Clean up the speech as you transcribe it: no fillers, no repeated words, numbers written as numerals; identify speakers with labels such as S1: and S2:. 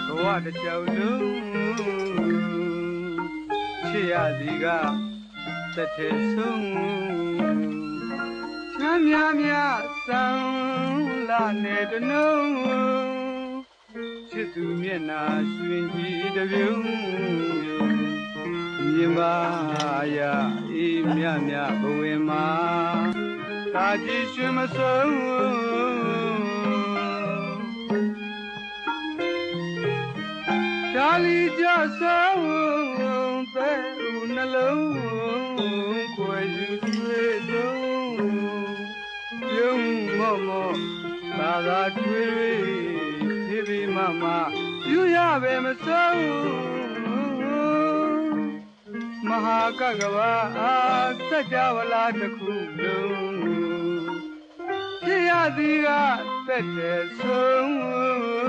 S1: ဘဝတစ်ကြောင်လုံးချစ်ရသည်ကသက်ထဲဆုံးချမ်းမြစံလာနဲ့တနုံချစ်သူမျက်နာရွှင်ကြည်တပြုံမြင်ပါရအေးမြဘဝင်မှာသာကြည်ရွှင်မဆုံးဒါလီကြဆုံးတဲ့ဦးနှလုံးကိုယ်ယူသွေးဆုံးပြုံးမော့သာထွေးဖေးမယူရပဲမဆုံးမဟာကကဘာစัจ java လာတစ်ခုလုံးဖြစ်ရသည်ကသက်တဲ့ဆုံး